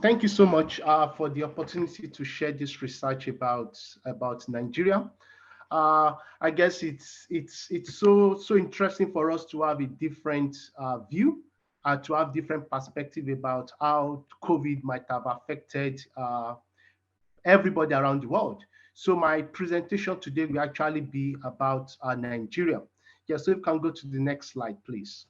Thank you so much for the opportunity to share this research about Nigeria. I guess it's so interesting for us to have a different view, to have different perspective about how COVID might have affected everybody around the world. So my presentation today will actually be about Nigeria. Yeah, so if you can go to the next slide, please.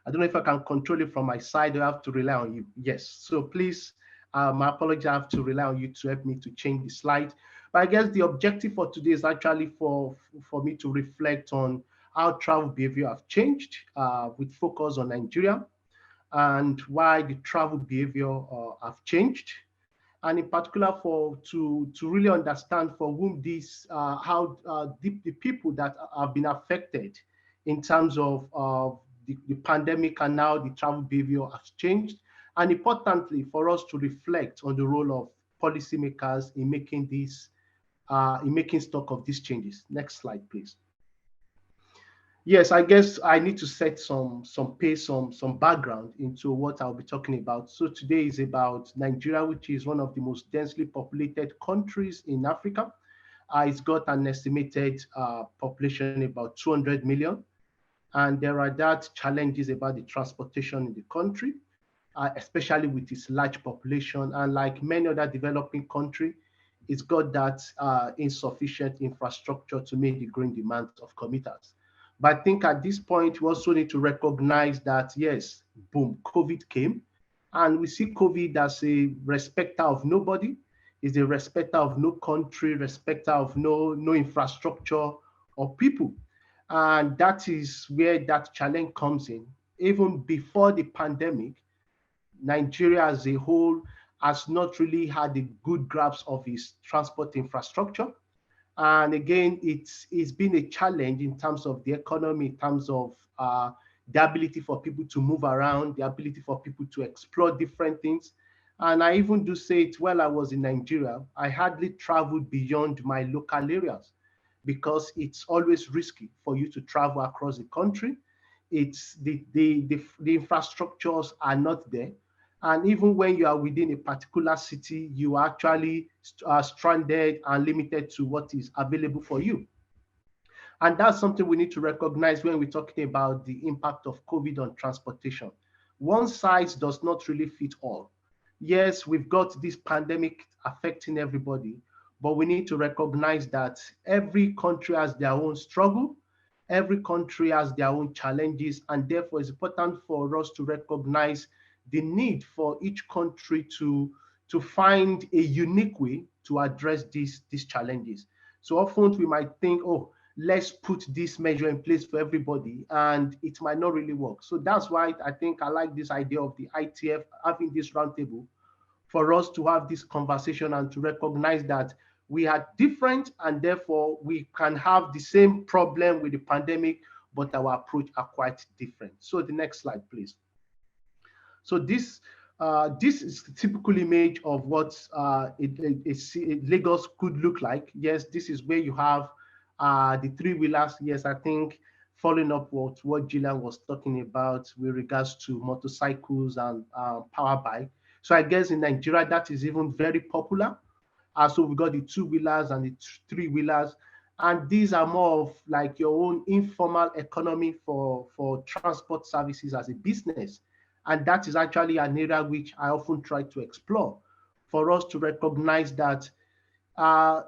I don't know if I can control it from my side or I have to rely on you. Yes, so please, my apology, I have to rely on you to help me to change the slide. But I guess the objective for today is actually for me to reflect on how travel behavior have changed with focus on Nigeria and why the travel behavior have changed, and in particular for to really understand for whom this how the people that have been affected in terms of the pandemic and now the travel behavior has changed, and importantly for us to reflect on the role of policymakers in making stock of these changes. Next slide, please. Yes, I guess I need to set some background into what I'll be talking about. So today is about Nigeria, which is one of the most densely populated countries in Africa. It's got an estimated population about 200 million, and there are that challenges about the transportation in the country, especially with its large population. And like many other developing countries, it's got that insufficient infrastructure to meet the growing demand of commuters. But I think at this point, we also need to recognize that, yes, boom, COVID came. And we see COVID as a respecter of nobody, is a respecter of no country, respecter of no infrastructure or people. And that is where that challenge comes in. Even before the pandemic, Nigeria as a whole has not really had a good grasp of its transport infrastructure. And again, it's been a challenge in terms of the economy, in terms of the ability for people to move around, the ability for people to explore different things. And I even do say it while I was in Nigeria, I hardly traveled beyond my local areas because it's always risky for you to travel across the country. It's the infrastructures are not there. And even when you are within a particular city, you are actually stranded and limited to what is available for you. And that's something we need to recognize when we're talking about the impact of COVID on transportation. One size does not really fit all. Yes, we've got this pandemic affecting everybody, but we need to recognize that every country has their own struggle, every country has their own challenges, and therefore it's important for us to recognize the need for each country to find a unique way to address these challenges. So often we might think, oh, let's put this measure in place for everybody, and it might not really work. So that's why I think I like this idea of the ITF having this roundtable for us to have this conversation and to recognize that we are different and therefore we can have the same problem with the pandemic, but our approach are quite different. So the next slide, please. So this is a typical image of what Lagos could look like. Yes, this is where you have the three-wheelers. Yes, I think following up what Gillian was talking about with regards to motorcycles and power bike. So I guess in Nigeria, that is even very popular. So we got the two-wheelers and the three-wheelers. And these are more of like your own informal economy for transport services as a business. And that is actually an area which I often try to explore for us to recognize that uh,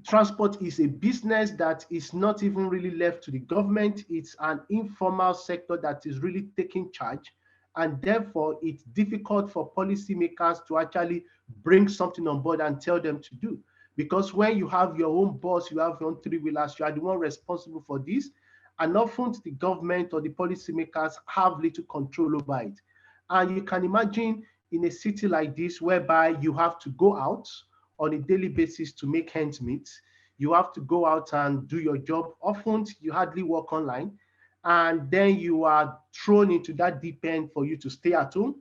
transport is a business that is not even really left to the government. It's an informal sector that is really taking charge. And therefore, it's difficult for policymakers to actually bring something on board and tell them to do. Because when you have your own boss, you have your own three-wheelers, you are the one responsible for this. And often the government or the policymakers have little control over it. And you can imagine in a city like this, whereby you have to go out on a daily basis to make ends meet. You have to go out and do your job. Often you hardly work online. And then you are thrown into that deep end for you to stay at home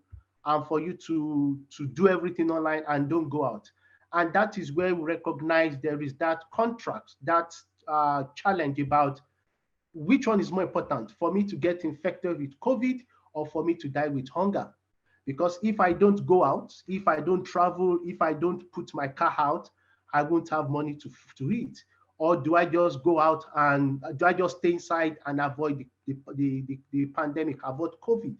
and for you to do everything online and don't go out. And that is where we recognize there is that contrast, that challenge about which one is more important for me to get infected with COVID or for me to die with hunger. Because if I don't go out, if I don't travel, if I don't put my car out, I won't have money to eat. Or do I just go out and do I just stay inside and avoid the pandemic, avoid COVID?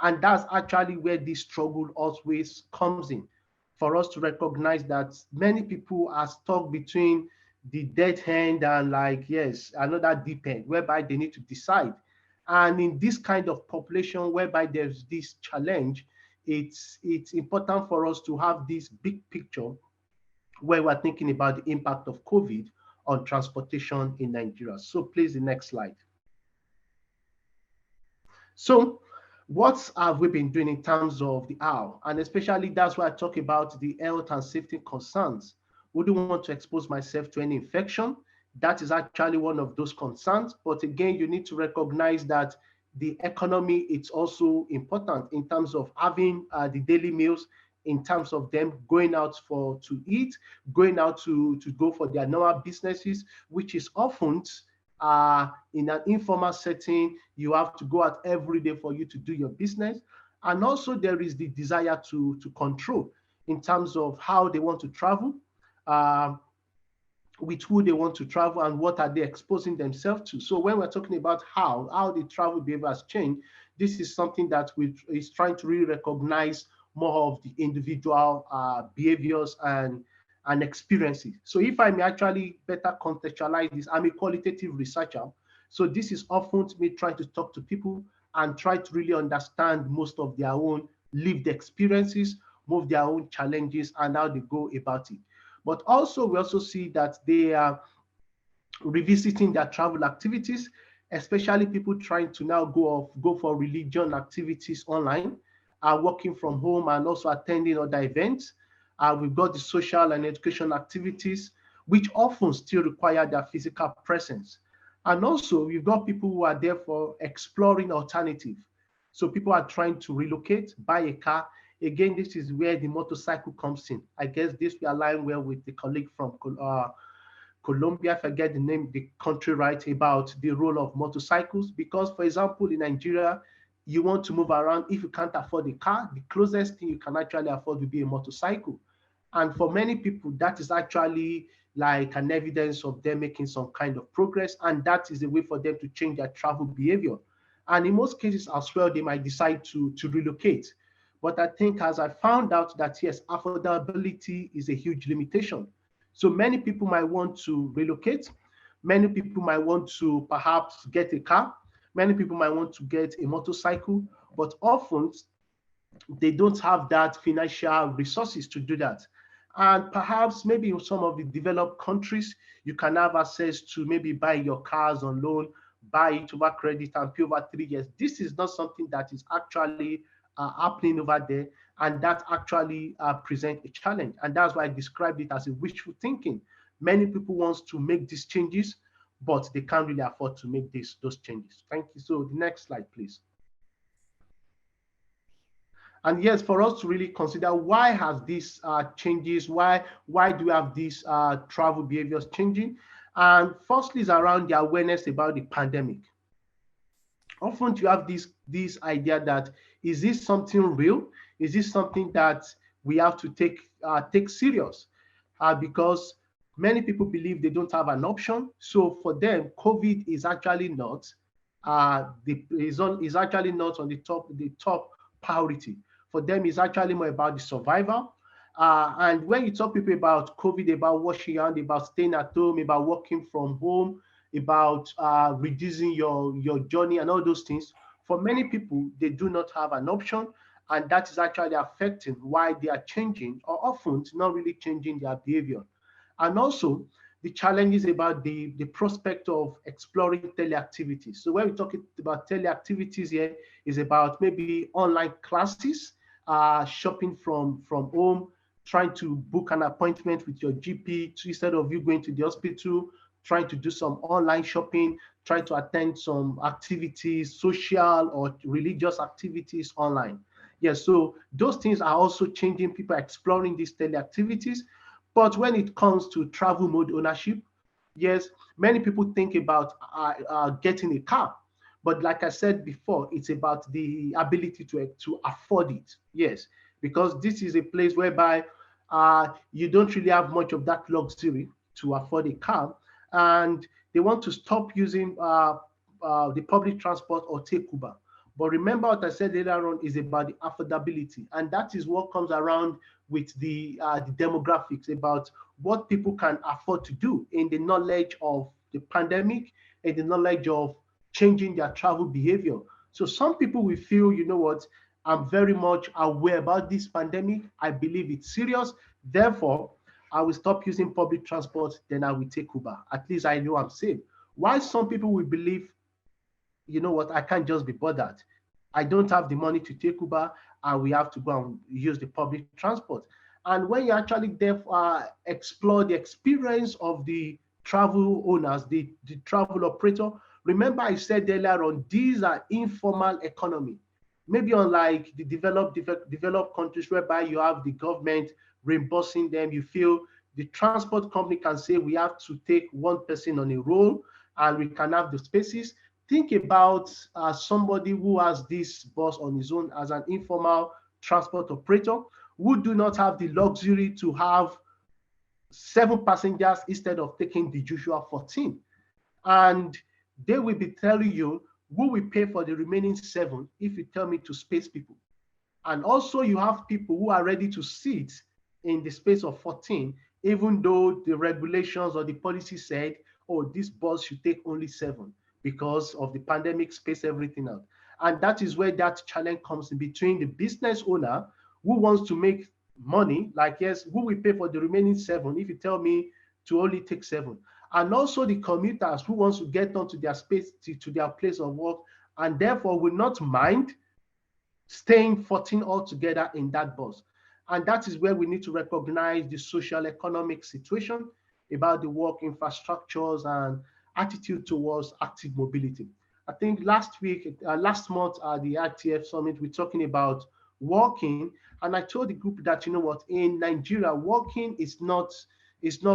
And that's actually where this struggle always comes in, for us to recognize that many people are stuck between the dead end and, like, yes, another deep end, whereby they need to decide. And in this kind of population whereby there's this challenge, it's important for us to have this big picture where we're thinking about the impact of COVID on transportation in Nigeria. So please, the next slide. So what have we been doing in terms of the how? And especially that's why I talk about the health and safety concerns. Wouldn't want to expose myself to any infection. That is actually one of those concerns. But again, you need to recognize that the economy, it's also important in terms of having the daily meals, in terms of them going out to eat, going out to go for their normal businesses, which is often in an informal setting. You have to go out every day for you to do your business. And also there is the desire to control in terms of how they want to travel, uh, with who they want to travel, and what are they exposing themselves to. So when we're talking about how the travel behavior has changed, this is something that we is trying to really recognize more of the individual behaviors and experiences. So if I may actually better contextualize this, I'm a qualitative researcher. So this is often me trying to talk to people and try to really understand most of their own lived experiences, most of their own challenges, and how they go about it. But also, we also see that they are revisiting their travel activities, especially people trying to now go for religion activities online, working from home, and also attending other events. We've got the social and education activities, which often still require their physical presence. And also, we've got people who are there for exploring alternative. So people are trying to relocate, buy a car. Again, this is where the motorcycle comes in. I guess this will align well with the colleague from Colombia, if I get the name, the country right, about the role of motorcycles. Because, for example, in Nigeria, you want to move around. If you can't afford a car, the closest thing you can actually afford would be a motorcycle. And for many people, that is actually like an evidence of them making some kind of progress. And that is a way for them to change their travel behavior. And in most cases as well, they might decide to relocate. But I think, as I found out, that yes, affordability is a huge limitation. So many people might want to relocate. Many people might want to perhaps get a car. Many people might want to get a motorcycle, but often they don't have that financial resources to do that. And perhaps maybe in some of the developed countries, you can have access to maybe buy your cars on loan, buy it over credit and pay over 3 years. This is not something that is actually happening over there. And that actually presents a challenge. And that's why I described it as a wishful thinking. Many people want to make these changes, but they can't really afford to make those changes. Thank you. So the next slide, please. And yes, for us to really consider, why has these changes, why do we have these travel behaviors changing? And firstly is around the awareness about the pandemic. Often you have this idea that, is this something real? Is this something that we have to take serious? Because many people believe they don't have an option. So for them, COVID is actually not is actually not on the top priority. For them, it's actually more about the survival. And when you talk to people about COVID, about washing your hand, about staying at home, about working from home, about reducing your journey and all those things, for many people, they do not have an option. And that is actually affecting why they are changing, or often not really changing their behavior. And also, the challenges about the prospect of exploring teleactivities. So when we're talking about teleactivities here, is about maybe online classes, shopping from home, trying to book an appointment with your GP instead of you going to the hospital, trying to do some online shopping, trying to attend some activities, social or religious activities online. Yes, so those things are also changing. People are exploring these teleactivities. But when it comes to travel mode ownership, yes, many people think about getting a car. But like I said before, it's about the ability to afford it. Yes, because this is a place whereby you don't really have much of that luxury to afford a car, and they want to stop using the public transport or take Uber. But remember what I said earlier on is about the affordability, and that is what comes around with the demographics about what people can afford to do in the knowledge of the pandemic and the knowledge of changing their travel behavior. So some people will feel, you know what, I'm very much aware about this pandemic. I believe it's serious. Therefore, I will stop using public transport, then I will take Uber. At least I know I'm safe. Why some people will believe, you know what, I can't just be bothered. I don't have the money to take Uber, and we have to go and use the public transport. And when you actually explore the experience of the travel owners, the travel operator, remember I said earlier on, these are informal economy. Maybe unlike the developed countries whereby you have the government reimbursing them, you feel the transport company can say we have to take one person on a roll and we can have the spaces. Think about somebody who has this bus on his own as an informal transport operator who do not have the luxury to have 7 passengers instead of taking the usual 14. And they will be telling you who will pay for the remaining 7 if you tell me to space people. And also you have people who are ready to sit in the space of 14, even though the regulations or the policy said, oh, this bus should take only 7 because of the pandemic, space everything out. And that is where that challenge comes in between the business owner who wants to make money, like, yes, who will pay for the remaining 7 if you tell me to only take 7? And also the commuters who wants to get onto their space, to their place of work, and therefore will not mind staying 14 altogether in that bus. And that is where we need to recognize the social economic situation about the work infrastructures and attitude towards active mobility. I think last month at the ITF summit, we're talking about walking, and I told the group that, you know what, in Nigeria, walking is not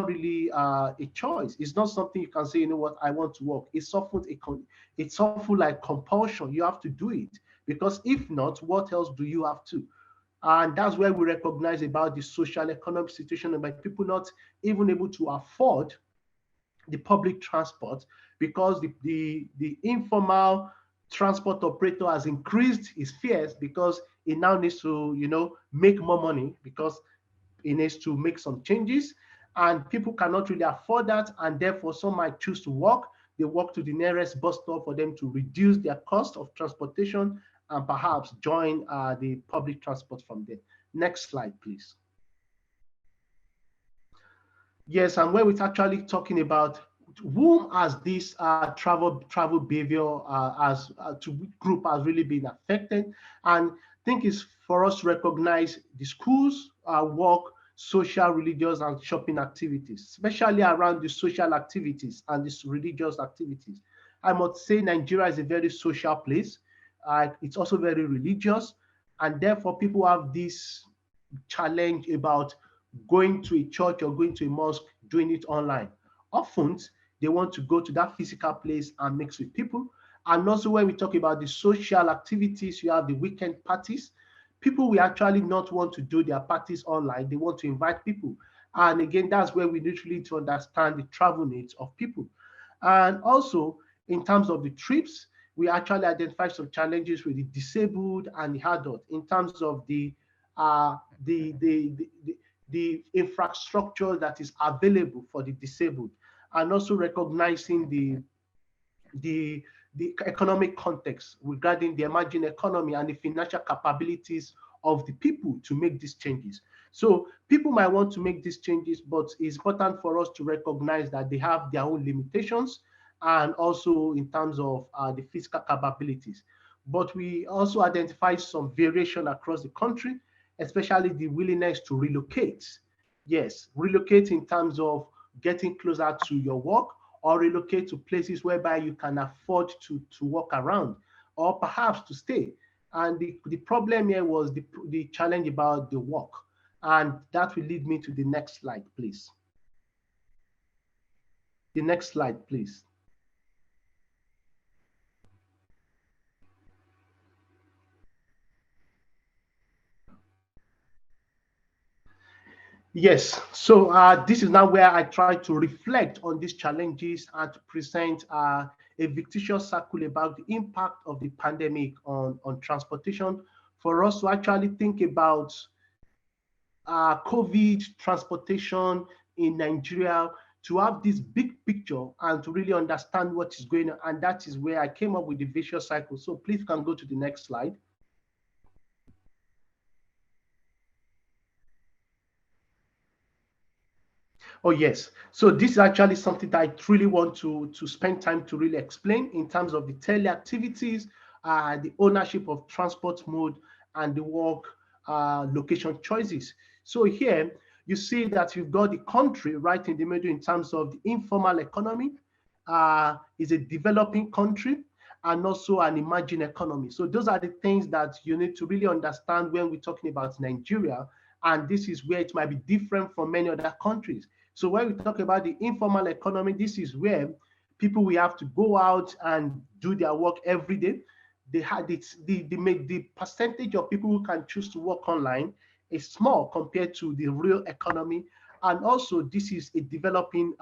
really a choice. It's not something you can say, you know what, I want to walk. It's often like compulsion. You have to do it, because if not, what else do you have to? And that's where we recognize about the social economic situation about people not even able to afford the public transport, because the informal transport operator has increased his fares because he now needs to, make more money because he needs to make some changes, and people cannot really afford that, and therefore some might choose to walk. They walk to the nearest bus stop for them to reduce their cost of transportation and perhaps join the public transport from there. Next slide, please. Yes, and when we're actually talking about whom has this travel behavior as to group has really been affected, and I think it's for us to recognize the schools, work, social, religious, and shopping activities, especially around the social activities and the religious activities. I must say Nigeria is a very social place. It's also very religious, and therefore people have this challenge about going to a church or going to a mosque, doing it online. Often, they want to go to that physical place and mix with people. And also, when we talk about the social activities, you have the weekend parties. People will actually not want to do their parties online. They want to invite people. And again, that's where we literally need to understand the travel needs of people. And also, in terms of the trips, we actually identify some challenges with the disabled and the adult in terms of uh, the, the, the, the infrastructure that is available for the disabled, and also recognizing the the economic context regarding the emerging economy and the financial capabilities of the people to make these changes. So people might want to make these changes, but it's important for us to recognize that they have their own limitations, and also in terms of the fiscal capabilities. But we also identify some variation across the country, especially the willingness to relocate. Yes, relocate in terms of getting closer to your work, or relocate to places whereby you can afford to walk around, or perhaps to stay. And the problem here was the challenge about the work. And that will lead me to the next slide, please. The next slide, please. Yes. So this is now where I try to reflect on these challenges and to present a fictitious circle about the impact of the pandemic on transportation, for us to actually think about COVID transportation in Nigeria, to have this big picture and to really understand what is going on. And that is where I came up with the vicious cycle. So please can go to the next slide. Oh, yes. So this is actually something that I really want to spend time to really explain in terms of the teleactivities, the ownership of transport mode, and the work location choices. So here you see that you've got the country right in the middle in terms of the informal economy, is a developing country, and also an emerging economy. So those are the things that you need to really understand when we're talking about Nigeria. And this is where it might be different from many other countries. So when we talk about the informal economy, this is where people will have to go out and do their work every day. They had it, the percentage of people who can choose to work online is small compared to the real economy. And also, this is a developing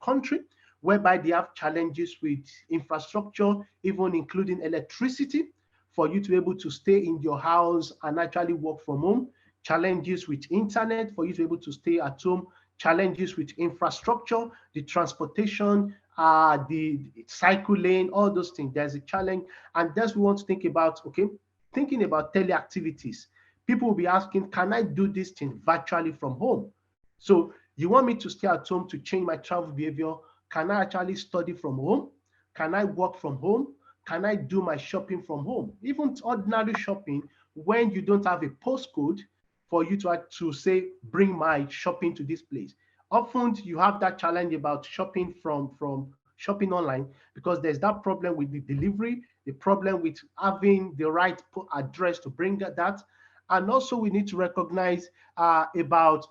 country whereby they have challenges with infrastructure, even including electricity, for you to be able to stay in your house and actually work from home, challenges with internet for you to be able to stay at home, challenges with infrastructure, the transportation, the cycle lane, all those things. There's a challenge. And that's what we want to think about, okay? Thinking about teleactivities. People will be asking, can I do this thing virtually from home? So you want me to stay at home to change my travel behavior? Can I actually study from home? Can I work from home? Can I do my shopping from home? Even ordinary shopping, when you don't have a postcode for you to say, bring my shopping to this place. Often you have that challenge about shopping from shopping online, because there's that problem with the delivery, the problem with having the right address to bring that. And also we need to recognize about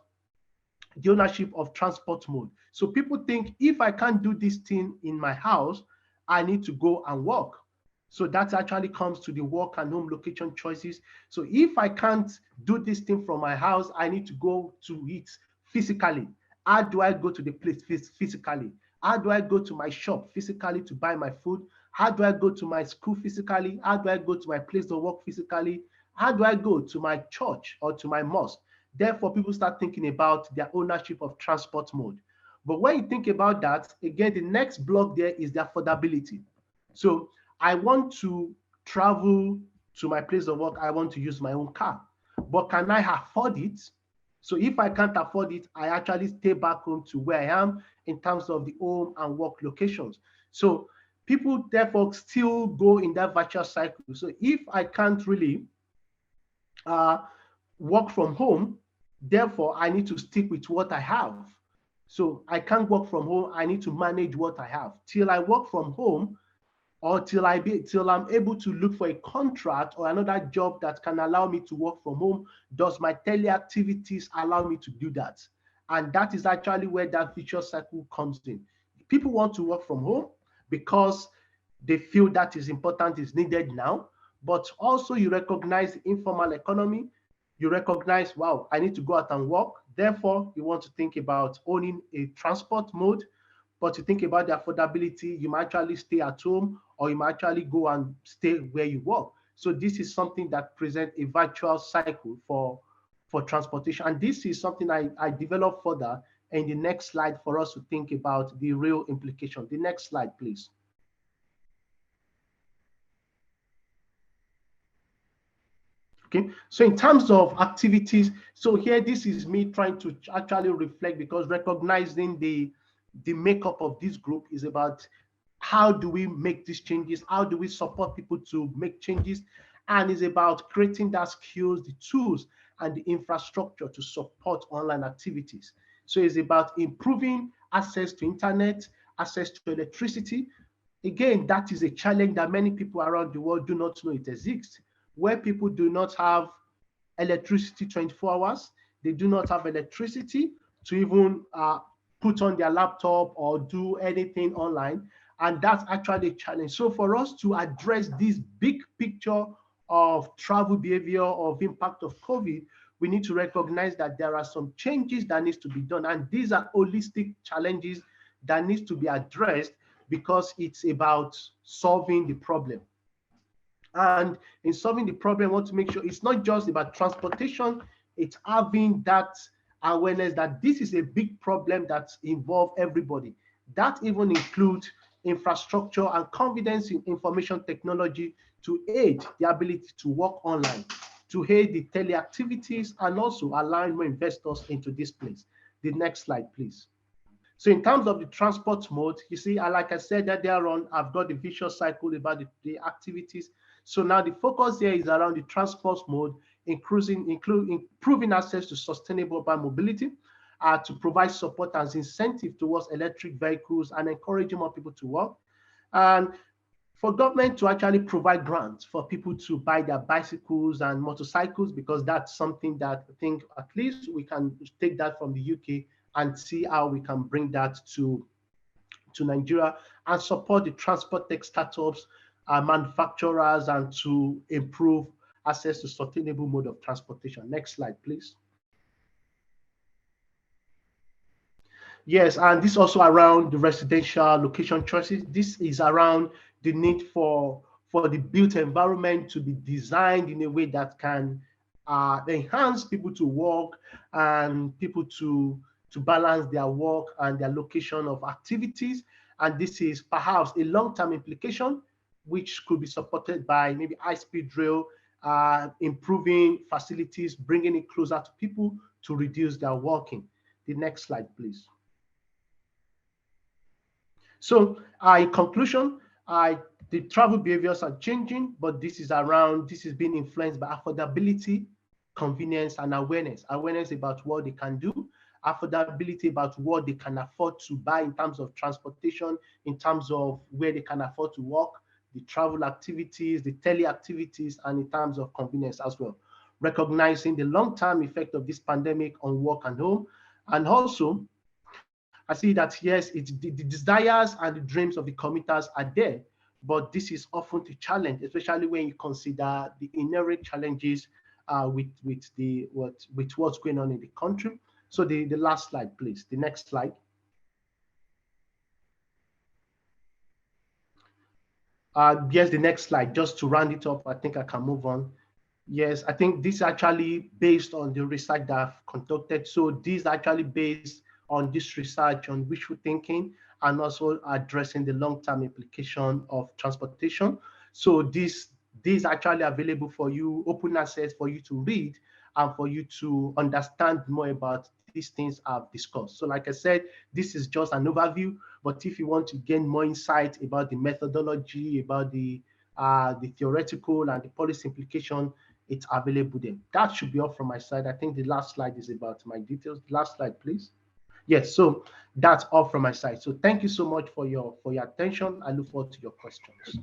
the ownership of transport mode. So people think, if I can't do this thing in my house, I need to go and work. So that actually comes to the work and home location choices. So if I can't do this thing from my house, I need to go to it physically. How do I go to the place physically? How do I go to my shop physically to buy my food? How do I go to my school physically? How do I go to my place of work physically? How do I go to my church or to my mosque? Therefore, people start thinking about their ownership of transport mode. But when you think about that, again, the next block there is the affordability. So I want to travel to my place of work. I want to use my own car. But can I afford it? So if I can't afford it, I actually stay back home to where I am in terms of the home and work locations. So people therefore still go in that virtual cycle. So if I can't really uh, work from home, therefore I need to stick with what I have. So I can't work from home. I need to manage what I have till I work from home, or till I'm able to look for a contract or another job that can allow me to work from home. Does my teleactivities allow me to do that? And that is actually where that vicious cycle comes in. People want to work from home because they feel that is important, is needed now. But also you recognize the informal economy. You recognize, wow, I need to go out and work. Therefore, you want to think about owning a transport mode. But you think about the affordability, you might actually stay at home, or you might actually go and stay where you work. So this is something that presents a virtual cycle for transportation. And this is something I developed further in the next slide for us to think about the real implication. The next slide, please. Okay, so in terms of activities, so here this is me trying to actually reflect, because recognizing the makeup of this group is about how do we make these changes, how do we support people to make changes, and it's about creating that skills, the tools, and the infrastructure to support online activities. So it's about improving access to internet, access to electricity. Again, that is a challenge that many people around the world do not know it exists, where people do not have electricity 24 hours. They do not have electricity to even put on their laptop or do anything online. And that's actually a challenge. So for us to address this big picture of travel behavior, of impact of COVID, we need to recognize that there are some changes that needs to be done, and these are holistic challenges that needs to be addressed because it's about solving the problem. And in solving the problem, I want to make sure it's not just about transportation, it's having that awareness that this is a big problem that involves everybody. That even includes infrastructure and confidence in information technology to aid the ability to work online, to aid the teleactivities, and also align more investors into this place. The next slide, please. So in terms of the transport mode, you see, like I said earlier on, I've got the vicious cycle about the activities. So now the focus here is around the transport mode, including improving access to sustainable urban mobility, to provide support as incentive towards electric vehicles and encouraging more people to work. And for government to actually provide grants for people to buy their bicycles and motorcycles, because that's something that I think at least we can take that from the UK and see how we can bring that to Nigeria and support the transport tech startups, manufacturers, and to improve access to sustainable mode of transportation. Next slide, please. Yes, and this also around the residential location choices. This is around the need for the built environment to be designed in a way that can enhance people to work and people to balance their work and their location of activities. And this is perhaps a long-term implication, which could be supported by maybe high-speed rail, improving facilities, bringing it closer to people to reduce their walking. The next slide, please. So in conclusion, the travel behaviors are changing, but this is being influenced by affordability, convenience, and awareness. Awareness about what they can do, affordability about what they can afford to buy in terms of transportation, in terms of where they can afford to walk, the travel activities, the tele activities, and in terms of convenience as well. Recognizing the long-term effect of this pandemic on work and home. And also, I see that yes, it's the desires and the dreams of the commuters are there, but this is often a challenge, especially when you consider the inherent challenges with what's going on in the country. So the last slide, please. The next slide. Yes, the next slide. Just to round it up, I think I can move on. Yes, I think this is actually based on the research that I've conducted. So this is actually based on this research on wishful thinking and also addressing the long-term implication of transportation. So this is actually available for you, open access for you to read and for you to understand more about these things I've discussed. So like I said, this is just an overview, but if you want to gain more insight about the methodology, about the theoretical and the policy implication, it's available there. That should be all from my side. I think the last slide is about my details. Last slide, please. Yes, so that's all from my side. So thank you so much for your attention. I look forward to your questions.